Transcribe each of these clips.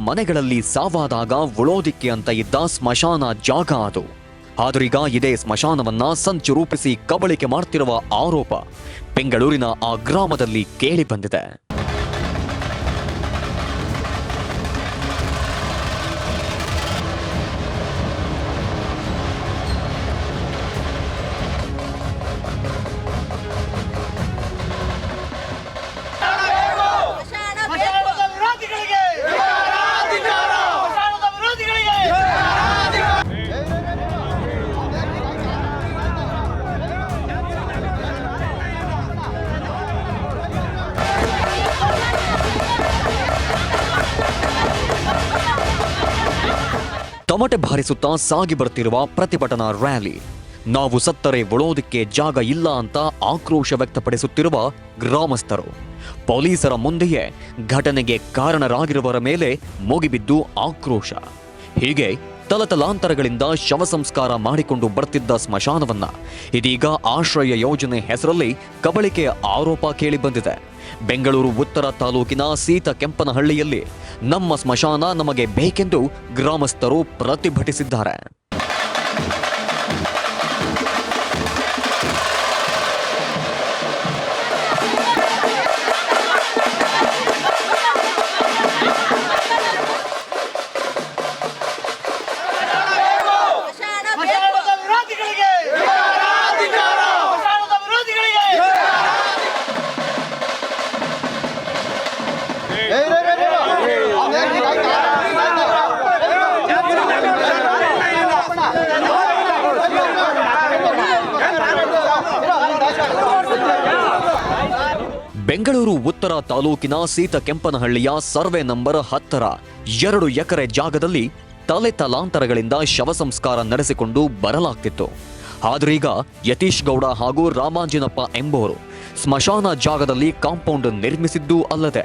ಮನೆಗಳಲ್ಲಿ ಸಾವಾದಾಗ ಉಳೋದಿಕ್ಕೆ ಅಂತ ಇದ್ದ ಸ್ಮಶಾನ ಜಾಗ ಅದು. ಆದ್ರೀಗ ಇದೇ ಸ್ಮಶಾನವನ್ನ ಸಂಚು ರೂಪಿಸಿ ಕಬಳಿಕೆ ಮಾಡ್ತಿರುವ ಆರೋಪ ಬೆಂಗಳೂರಿನ ಆ ಗ್ರಾಮದಲ್ಲಿ ಕೇಳಿ ಬಂದಿದೆ. ತಮಟೆ ಬಾರಿಸುತ್ತಾ ಸಾಗಿ ಬರ್ತಿರುವ ಪ್ರತಿಭಟನಾ ರ್ಯಾಲಿ. ನಾವು ಸತ್ತರೆ ಉಳೋದಕ್ಕೆ ಜಾಗ ಇಲ್ಲ ಅಂತ ಆಕ್ರೋಶ ವ್ಯಕ್ತಪಡಿಸುತ್ತಿರುವ ಗ್ರಾಮಸ್ಥರು. ಪೊಲೀಸರ ಮುಂದೆಯೇ ಘಟನೆಗೆ ಕಾರಣರಾಗಿರುವವರ ಮೇಲೆ ಮುಗಿಬಿದ್ದು ಆಕ್ರೋಶ. ಹೀಗೆ ತಲತಲಾಂತರಗಳಿಂದ ಶವ ಸಂಸ್ಕಾರ ಮಾಡಿಕೊಂಡು ಬರ್ತಿದ್ದ ಸ್ಮಶಾನವನ್ನ ಇದೀಗ ಆಶ್ರಯ ಯೋಜನೆ ಹೆಸರಲ್ಲಿ ಕಬಳಿಕೆಯ ಆರೋಪ ಕೇಳಿ ಬಂದಿದೆ. ಬೆಂಗಳೂರು ಉತ್ತರ ತಾಲೂಕಿನ ಸೀತಕೆಂಪನಹಳ್ಳಿಯಲ್ಲಿ ನಮ್ಮ ಸ್ಮಶಾನ ನಮಗೆ ಬೇಕೆಂದು ಗ್ರಾಮಸ್ಥರು ಪ್ರತಿಭಟಿಸಿದ್ದಾರೆ. ಬೆಂಗಳೂರು ಉತ್ತರ ತಾಲೂಕಿನ ಸೀತಕೆಂಪನಹಳ್ಳಿಯ ಸರ್ವೆ ನಂಬರ್ 10ರ 2 ಎಕರೆ ಜಾಗದಲ್ಲಿ ತಲೆ ತಲಾಂತರಗಳಿಂದ ಶವ ಸಂಸ್ಕಾರ ನಡೆಸಿಕೊಂಡು ಬರಲಾಗ್ತಿತ್ತು. ಆದ್ರೀಗ ಯತೀಶ್ ಗೌಡ ಹಾಗೂ ರಾಮಾಂಜಿನಪ್ಪ ಎಂಬುವರು ಸ್ಮಶಾನ ಜಾಗದಲ್ಲಿ ಕಾಂಪೌಂಡ್ ನಿರ್ಮಿಸಿದ್ದೂ ಅಲ್ಲದೆ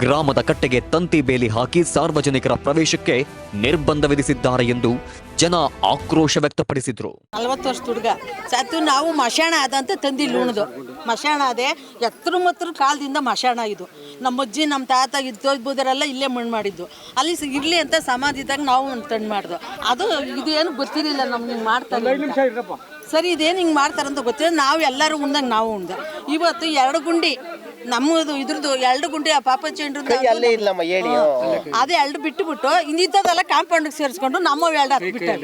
ಗ್ರಾಮದ ಕಟ್ಟೆಗೆ ತಂತಿ ಬೇಲಿ ಹಾಕಿ ಸಾರ್ವಜನಿಕರ ಪ್ರವೇಶಕ್ಕೆ ನಿರ್ಬಂಧ ವಿಧಿಸಿದ್ದಾರೆ ಎಂದು ಜನ ಆಕ್ರೋಶ ವ್ಯಕ್ತಪಡಿಸಿದ್ರು. 40 ವರ್ಷದ ಹುಡುಗ ಸತ್ತು ನಾವು ಮಶಾಣ ಆದಂತ ತಂದಿಲ್ಲ ಉಣದು. ಮಶಾಣ ಅದೇ ಎತ್ತರ ಕಾಲದಿಂದ ಮಶಾಣ ಇದು. ನಮ್ಮ ಅಜ್ಜಿ ನಮ್ಮ ತಾತ ಇದ್ದೋದ್ಬೋದರೆಲ್ಲ ಇಲ್ಲೇ ಮಣ್ಣು ಮಾಡಿದ್ದು. ಅಲ್ಲಿ ಇರ್ಲಿ ಅಂತ ಸಮಾಧಿದಾಗ ನಾವು ಒಂದು ತಂದು ಮಾಡ್ದು. ಅದು ಇದು ಏನು ಗೊತ್ತಿರಲಿಲ್ಲ ನಮ್ಗೆ ಹಿಂಗೆ ಮಾಡ್ತಾರೆ ಸರಿ ಇದೇನು ಹಿಂಗೆ ಮಾಡ್ತಾರಂತ ಗೊತ್ತಿಲ್ಲ. ನಾವು ಎಲ್ಲರೂ ಉಣ್ದಂಗೆ ನಾವು ಉಣ್ದೆ. ಇವತ್ತು 2 ಗುಂಡಿ ನಮ್ಮದು ಇದ್ರದ್ದು 2 ಗುಂಡಿ ಆ ಪಾಪಚ್ಚಿ ಅದೇ 2 ಬಿಟ್ಟುಬಿಟ್ಟು ಇಂದಿದ್ದದೆಲ್ಲ ಕಾಂಪೌಂಡ್ ಸೇರಿಸ್ಕೊಂಡು ನಮ್ಮ 2 ಬಿಟ್ಟು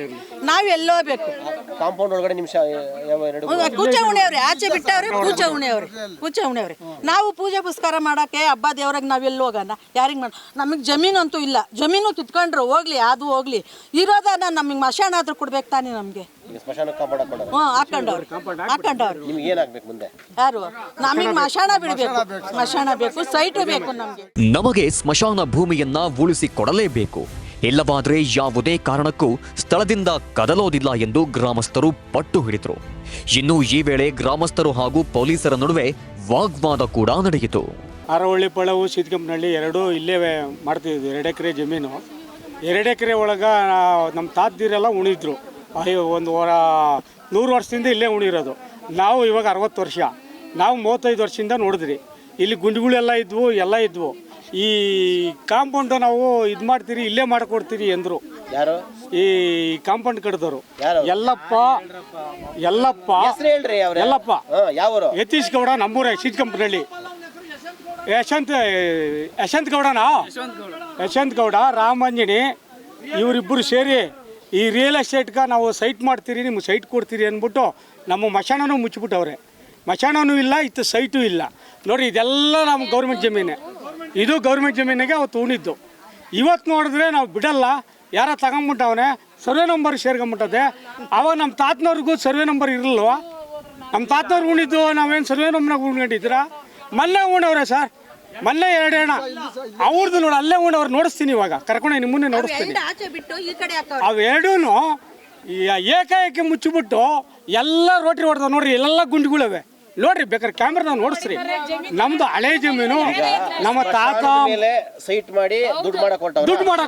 ನಾವು ಎಲ್ಲೋ ಬೇಕು. ಕಾಂಪೌಂಡ್ ಒಳಗಡೆ ಪೂಜೆ ಉಣಿಯವ್ರೆ ಆಚೆ ಬಿಟ್ಟವ್ರೆ. ಪೂಜೆ ಉಣಿಯವ್ರೆ ನಾವು ಪೂಜೆ ಪುಸ್ಕಾರ ಮಾಡಕ್ಕೆ ಹಬ್ಬ ದೇವ್ರಾಗ ನಾವೆಲ್ಲಿ ಹೋಗೋಣ? ಯಾರಿಗೆ ಮಾಡಿ? ನಮಗೆ ಜಮೀನಂತೂ ಇಲ್ಲ. ಜಮೀನು ಕಿತ್ಕೊಂಡ್ರು ಹೋಗ್ಲಿ, ಅದು ಹೋಗ್ಲಿ. ಇರೋದನ್ನ ನಮಗೆ ಮಶಾಣ ಆದ್ರೂ ಕೊಡ್ಬೇಕು ತಾನೇ ನಮ್ಗೆ. ಯಾರು ನಮಗೆ ಮಶಾಣ ಬಿಡಬೇಕು, ಮಶಾಣ ಬೇಕು, ಸೈಟು ಬೇಕು ನಮ್ಗೆ. ನಮಗೆ ಸ್ಮಶಾನ ಭೂಮಿಯನ್ನ ಉಳಿಸಿ ಕೊಡಲೇಬೇಕು, ಇಲ್ಲವಾದ್ರೆ ಯಾವುದೇ ಕಾರಣಕ್ಕೂ ಸ್ಥಳದಿಂದ ಕದಲೋದಿಲ್ಲ ಎಂದು ಗ್ರಾಮಸ್ಥರು ಪಟ್ಟು ಹಿಡಿದರು. ಇನ್ನು ಈ ವೇಳೆ ಗ್ರಾಮಸ್ಥರು ಹಾಗೂ ಪೊಲೀಸರ ನಡುವೆ ವಾಗ್ವಾದ ಕೂಡ ನಡೆಯಿತು. ಅರವಳ್ಳಿ ಪಳವು ಸೀತಕೆಂಪನಹಳ್ಳಿ 2 ಇಲ್ಲೇ ಮಾಡ್ತಿದ್ವಿ. 2 ಎಕರೆ ಜಮೀನು. 2 ಎಕರೆ ಒಳಗ ನಮ್ಮ ತಾತದಿರೆಲ್ಲ ಉಣಿದ್ರು. ಒಂದು 100 ವರ್ಷದಿಂದ ಇಲ್ಲೇ ಉಣಿರೋದು. ನಾವು ಇವಾಗ 60 ವರ್ಷ. ನಾವು 35 ವರ್ಷದಿಂದ ನೋಡಿದ್ರಿ. ಇಲ್ಲಿ ಗುಂಡಿಗಳೆಲ್ಲ ಇದ್ವು, ಎಲ್ಲ ಇದ್ವು. ಈ ಕಾಂಪೌಂಡ್ ನಾವು ಇದು ಮಾಡ್ತೀರಿ, ಇಲ್ಲೇ ಮಾಡಿಕೊಡ್ತೀರಿ ಎಂದರು. ಯಾರು ಈ ಕಾಂಪೌಂಡ್ ಕಟ್ಟಿದವರು? ಎಲ್ಲಪ್ಪ ಯತೀಶ್ ಗೌಡ, ನಮ್ಮೂರೇ ಸೀತಕೆಂಪನಹಳ್ಳಿ. ಯಶವಂತ ಗೌಡ, ರಾಮಾಂಜನಿ ಇವರಿಬ್ಬರು ಸೇರಿ ಈ ರಿಯಲ್ ಎಸ್ಟೇಟ್ಗೆ ನಾವು ಸೈಟ್ ಮಾಡ್ತೀರಿ, ನಿಮ್ಗೆ ಸೈಟ್ ಕೊಡ್ತೀರಿ ಅಂದ್ಬಿಟ್ಟು ನಮ್ಮ ಮಶಾಣನೂ ಮುಚ್ಚಿಬಿಟ್ಟವ್ರೆ. ಮಶಾಣನೂ ಇಲ್ಲ, ಇತ್ತು ಸೈಟು ಇಲ್ಲ. ನೋಡಿರಿ, ಇದೆಲ್ಲ ನಮ್ಮ ಗೌರ್ಮೆಂಟ್ ಜಮೀನೇ. ಇದು ಗೌರ್ಮೆಂಟ್ ಜಮೀನಿಗೆ ಅವತ್ತು ಉಣಿದ್ದು. ಇವತ್ತು ನೋಡಿದ್ರೆ ನಾವು ಬಿಡಲ್ಲ. ಯಾರ ತಗೊಂಬಿಟ್ಟವನೆ ಸರ್ವೆ ನಂಬರ್ ಸೇರ್ಕೊಂಬಿಟ್ಟದೆ. ಅವಾಗ ನಮ್ಮ ತಾತನವ್ರಿಗೂ ಸರ್ವೆ ನಂಬರ್ ಇರಲ್ವ? ನಮ್ಮ ತಾತನವ್ರು ಉಣಿದ್ದು ನಾವೇನು ಸರ್ವೆ ನಂಬರ್ನಾಗ ಉಣ್ಕೊಂಡಿದ್ದೀರ? ಮಲ್ಲೆ ಉಣ್ಣವ್ರೆ ಸರ್, ಮಲ್ಲೆ 2 ಹೆಣ ಅವ್ರದ್ದು ನೋಡಿ, ಅಲ್ಲೇ ಉಣ್ಣವ್ರು ನೋಡಿಸ್ತೀನಿ. ಇವಾಗ ಕರ್ಕೊಂಡೆ ನಿಮ್ಮನ್ನೇ ನೋಡಿಸ್ತೀನಿ. ಅವೆರಡೂ ಏಕಾಏಕಿ ಮುಚ್ಚಿಬಿಟ್ಟು ಎಲ್ಲ ರೋಟ್ರಿ ಹೊಡೆದ. ನೋಡ್ರಿ, ಎಲ್ಲ ಗುಂಡಿಗಳಿವೆ ನೋಡ್ರಿ, ಬೇಕಾದ್ರೆ ಕ್ಯಾಮ್ರಾ ನೋಡಿಸ್ರಿ. ನಮ್ದು ಹಳೆ ಜಮೀನು, ನಮ್ಮ ತಾತ ಸೈಟ್ ಮಾಡಿ ದುಡ್ಡು ಮಾಡಕ್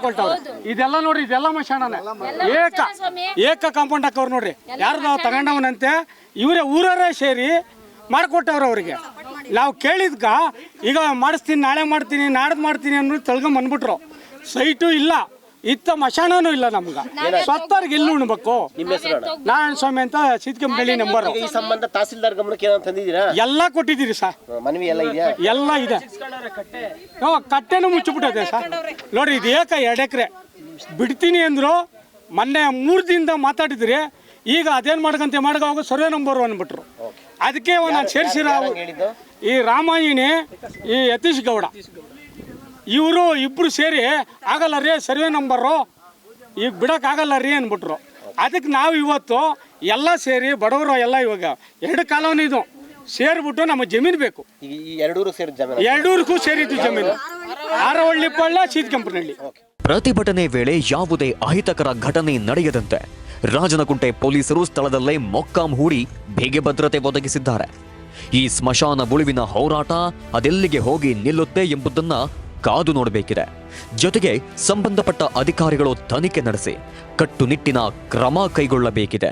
ಹೊರಟವ್ರು. ಇದೆಲ್ಲ ನೋಡ್ರಿ, ಇದೆಲ್ಲ ಮಶಾಣನೆ. ಏಕ ಕಾಂಪೌಂಡ್ ಹಾಕವ್ರು ನೋಡ್ರಿ. ಯಾರ್ದು ತಗೊಂಡವನಂತೆ ಇವರೇ ಊರವರೇ ಸೇರಿ ಮಾಡಿಕೊಟ್ಟವ್ರು ಅವ್ರಿಗೆ. ನಾವು ಕೇಳಿದ್ಕ ಈಗ ಮಾಡಿಸ್ತೀನಿ, ನಾಳೆ ಮಾಡ್ತೀನಿ, ನಾಡ್ದು ಮಾಡ್ತೀನಿ ಅನ್ನೋದು ತಳ್ಕೊಂಡ್ ಬಂದ್ಬಿಟ್ರು. ಸೈಟು ಇಲ್ಲ, ಇತ್ತ ಮಶಾನನೂ ಇಲ್ಲ ನಮ್ಗೆ. ಸತ್ತವ್ರಿಗೆ ಎಲ್ಲಿ ಉಣ್ಬೇಕು? ನಿಮ್ಮ ಹೆಸರು ಅಣ್ಣ? ನಾರಾಯಣ ಸ್ವಾಮಿ ಅಂತ ಸಿದ್ಕಂಬಳ್ಳಿ ನಂಬರ್. ಈ ಸಂಬಂಧ ತಹಸೀಲ್ದಾರ್ ಗಮನಕ್ಕೆ ಏನಾದ್ರು ತಂದಿದ್ದೀರಾ? ಎಲ್ಲ ಕೊಟ್ಟಿದ್ದೀರಿ ಸರ್, ಮನವಿ ಎಲ್ಲ ಇದೆಯಾ? ಎಲ್ಲ ಇದೆ. ಕಟ್ಟೆನೂ ಮುಚ್ಚಿಬಿಟ್ಟದೆ ಸರ್. ನೋಡ್ರಿ, ಇದು 2 ಎಕರೆ ಬಿಡ್ತೀನಿ ಅಂದ್ರು. ಮೊನ್ನೆ 3 ದಿನದಿಂದ ಮಾತಾಡಿದ್ರಿ. ಈಗ ಅದೇನು ಮಾಡ್ಕೋವಾಗ ಸರ್ವೆ ನಂಬರ್ ಅಂದ್ಬಿಟ್ರು. ಅದಕ್ಕೆ ನಾನು ಸೇರಿಸಿರೋ ಹೇಳಿದ್ದು ಈ ರಾಮಾಯಣಿ, ಈ ಯತೀಶ್ ಗೌಡ, ಇವರು ಇಬ್ಬರು ಸೇರಿ ಆಗಲ್ಲ ರೀ ಸರ್ವೆ ನಂಬರು, ಈಗ ಬಿಡೋಕ್ಕಾಗಲ್ಲ ರೀ ಅಂದ್ಬಿಟ್ರು. ಅದಕ್ಕೆ ನಾವು ಇವತ್ತು ಎಲ್ಲ ಸೇರಿ ಬಡವರು ಎಲ್ಲ ಇವಾಗ 2 ಕಾಲೋನಿ ಇದು ಸೇರಿಬಿಟ್ಟು ನಮ್ಮ ಜಮೀನು ಬೇಕು. ಈಗ ಈ ಎರಡೂರು ಸೇರಿ ಜಮೀನು, ಎರಡೂರಿಗೂ ಸೇರಿದ್ದು ಜಮೀನು, ಆರವಳ್ಳಿ ಪಳ್ಳ, ಸೀದ್ಕಂಪನಹಳ್ಳಿ. ಪ್ರತಿಭಟನೆ ವೇಳೆ ಯಾವುದೇ ಅಹಿತಕರ ಘಟನೆ ನಡೆಯದಂತೆ ರಾಜನಕುಂಟೆ ಪೊಲೀಸರು ಸ್ಥಳದಲ್ಲೇ ಮೊಕ್ಕಾಂ ಹೂಡಿ ಬಿಗಿ ಭದ್ರತೆ ಒದಗಿಸಿದ್ದಾರೆ. ಈ ಸ್ಮಶಾನ ಉಳಿವಿನ ಹೋರಾಟ ಅದೆಲ್ಲಿಗೆ ಹೋಗಿ ನಿಲ್ಲುತ್ತೆ ಎಂಬುದನ್ನ ಕಾದು ನೋಡಬೇಕಿದೆ. ಜೊತೆಗೆ ಸಂಬಂಧಪಟ್ಟ ಅಧಿಕಾರಿಗಳು ತನಿಖೆ ನಡೆಸಿ ಕಟ್ಟುನಿಟ್ಟಿನ ಕ್ರಮ ಕೈಗೊಳ್ಳಬೇಕಿದೆ.